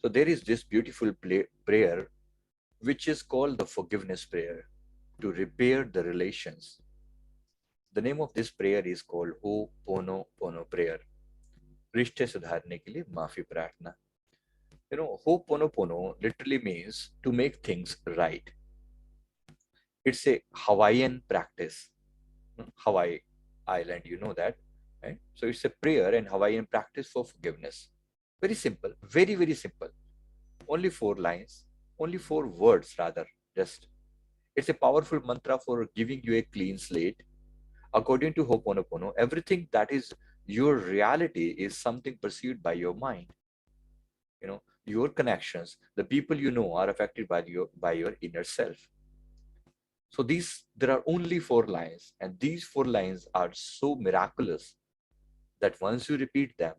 So there is this beautiful prayer, which is called the forgiveness prayer to repair the relations. The name of this prayer is called Hoponopono prayer. रिश्ते सुधारने के लिए माफी प्रार्थना. Hoponopono literally means to make things right. It's a Hawaiian practice. Hawaii Island, you know that, right? So it's a prayer and Hawaiian practice for forgiveness. Very simple, very, very simple. Only 4 lines, only 4 words rather. Just it's a powerful mantra for giving you a clean slate. According to Hoponopono, everything that is your reality is something perceived by your mind. Your connections, the people you know are affected by your inner self. So there are only 4 lines, and these 4 lines are so miraculous that once you repeat them,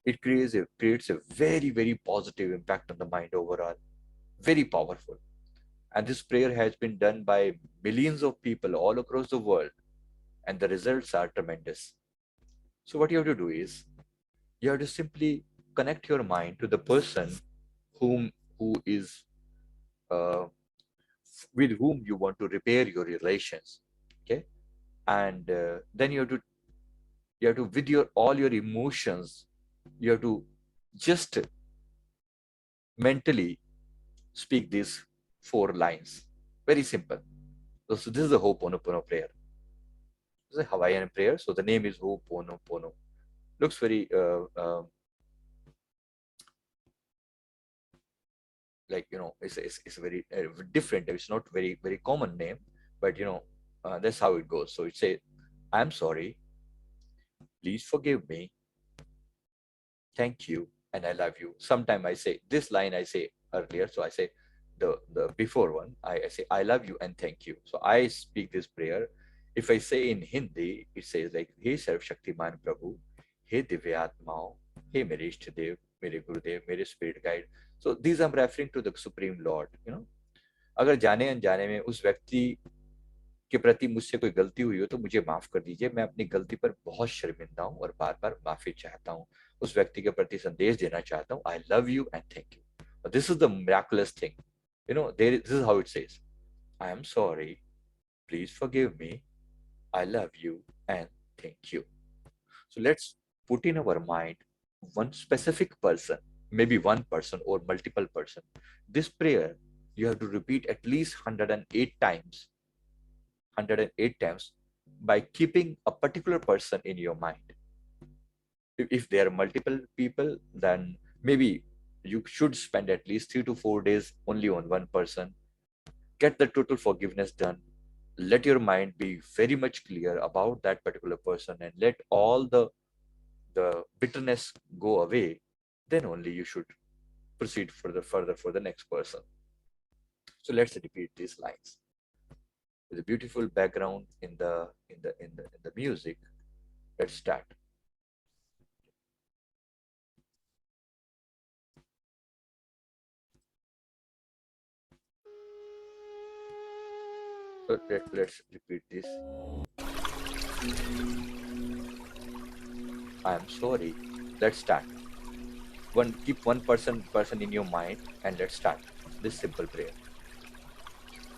it creates a very, very positive impact on the mind overall. Very powerful. And this prayer has been done by millions of people all across the world, and the results are tremendous. So what you have to do is you have to simply connect your mind to the person who is uh, with whom you want to repair your relations. Okay, and then you have to with your all your emotions, you have to just mentally speak these 4 lines. Very simple. So this is the Ho'oponopono prayer. It's a Hawaiian prayer, so the name is Ho'oponopono. Looks very like it's a very different. It's not very very common name, but that's how it goes. So it says, "I'm sorry. Please forgive me. Thank you, and I love you." Sometime I say this line I say earlier, so I say the before one. I say I love you and thank you. So I speak this prayer. If I say in Hindi, it says like, "Hey Sarv Shaktiman Prabhu, Hey Divyatmao, Hey mere Ishtadev, mere Gurudev, mere Spirit Guide." So these I'm referring to the Supreme Lord. अगर जाने अनजाने में उस व्यक्ति के प्रति मुझसे कोई गलती हुई हो तो मुझे माफ कर दीजिए. मैं अपनी गलती पर बहुत शर्मिंदा हूँ और बार बार माफी चाहता हूँ. उस व्यक्ति के प्रति संदेश देना चाहता हूँ, I love you and thank you. This is the miraculous thing. This is how it says, I am sorry, please forgive me, I love you and thank you. So let's put in our mind one specific person, maybe one person or multiple person. This prayer you have to repeat at least 108 times. 108 times by keeping a particular person in your mind. If there are multiple people, then maybe you should spend at least 3 to 4 days only on one person. Get the total forgiveness done. Let your mind be very much clear about that particular person and let all the bitterness go away. Then only you should proceed further for the next person. So let's repeat these lines. With a beautiful background in the music, let's start. So let's repeat this. I am sorry. Let's start. Keep one person in your mind and let's start this simple prayer.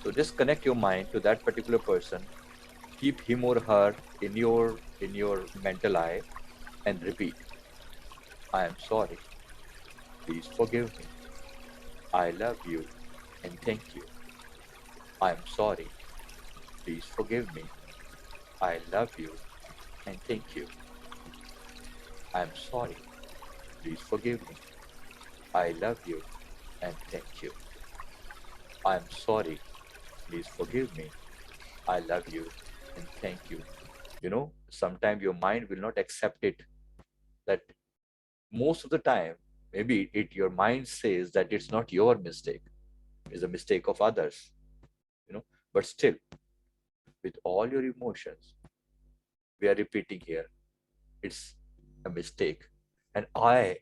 So just connect your mind to that particular person. Keep him or her in your mental eye and repeat. I am sorry. Please forgive me. I love you and thank you. I am sorry. Please forgive me. I love you and thank you. I am sorry. Please forgive me. I love you and thank you. I am sorry. Please forgive me. I love you and thank you. Sometimes your mind will not accept it. That most of the time, maybe your mind says that it's not your mistake, it's a mistake of others. But still, with all your emotions, we are repeating here, it's a mistake. And I,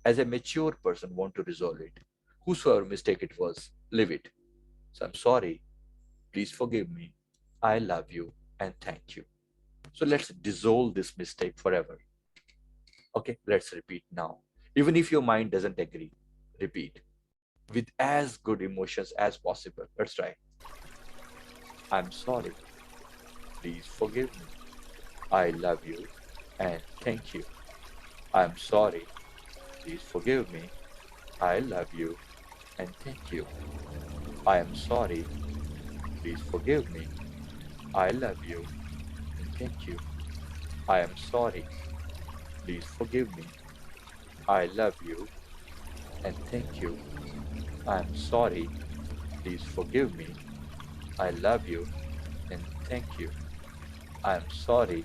as a mature person, want to resolve it. Whosoever mistake it was, leave it. So I'm sorry. Please forgive me. I love you and thank you. So let's dissolve this mistake forever. Okay, let's repeat now. Even if your mind doesn't agree, repeat with as good emotions as possible. Let's try. I'm sorry. Please forgive me. I love you and thank you. I'm sorry. Please forgive me. I love you and thank you. I am sorry. Please forgive me. I love you and thank you. I am sorry. Please forgive me. I love you and thank you. I am sorry. Please forgive me. I love you and thank you. I am sorry.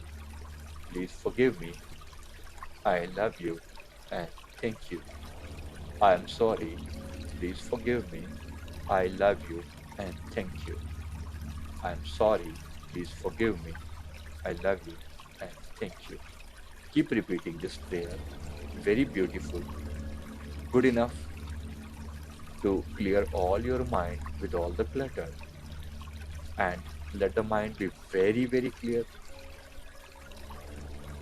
Please forgive me. I love you and thank you. I am sorry. Please forgive me. I love you and thank you. I am sorry. Please forgive me. I love you and thank you. Keep repeating this prayer. Very beautiful. Good enough to clear all your mind with all the clutter. And let the mind be very, very clear.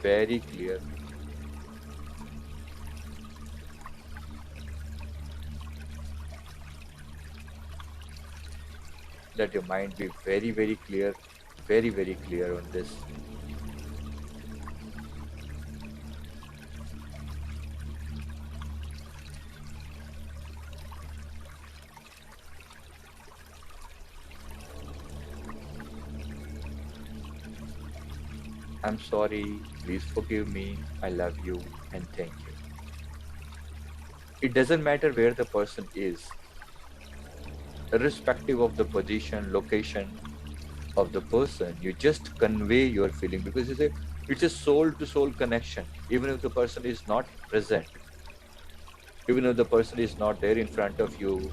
Very clear. Let your mind be very, very clear. Very, very clear on this. I'm sorry, please forgive me, I love you, and thank you. It doesn't matter where the person is, irrespective of the position, location of the person, you just convey your feeling because it's a soul to soul connection. Even if the person is not present, even if the person is not there in front of you,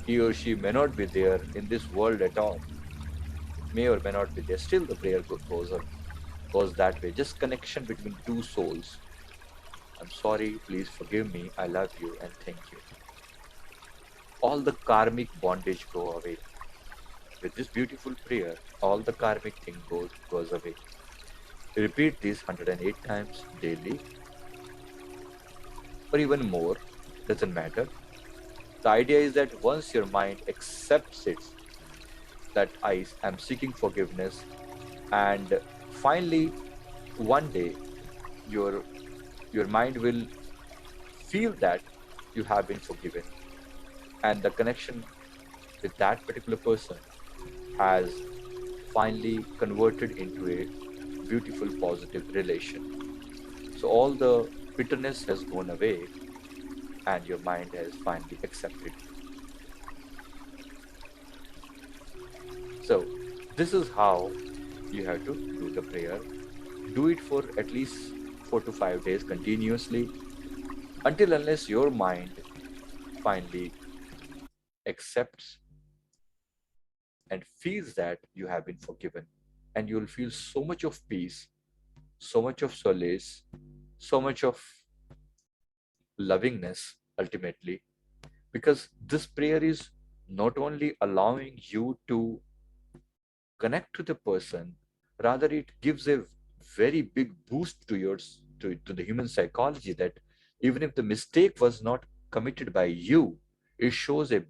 he or she may not be there in this world at all, may or may not be there, still the prayer goes on, goes that way. Just connection between two souls. I'm sorry, please forgive me, I love you, and thank you. All the karmic bondage go away. With this beautiful prayer, all the karmic thing goes away. Repeat this 108 times daily, or even more, doesn't matter. The idea is that once your mind accepts it, that I am seeking forgiveness, and finally, one day, your your mind will feel that you have been forgiven, and the connection with that particular person has finally converted into a beautiful positive relation. So all the bitterness has gone away and your mind has finally accepted. So this is how you have to do the prayer. Do it for at least 4 to 5 days continuously until unless your mind finally accepts and feels that you have been forgiven. And you'll feel so much of peace, so much of solace, so much of lovingness ultimately, because this prayer is not only allowing you to connect to the person, rather it gives a very big boost to yours to the human psychology, that even if the mistake was not committed by you, it shows a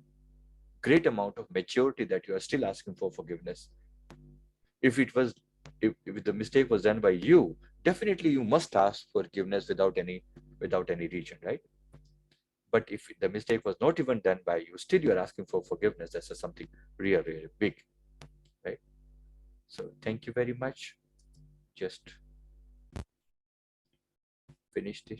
great amount of maturity that you are still asking for forgiveness. If it was, if the mistake was done by you, definitely you must ask forgiveness without any reason, right? But if the mistake was not even done by you, still you're asking for forgiveness. That's something really, really big, right? So thank you very much. Just finished it.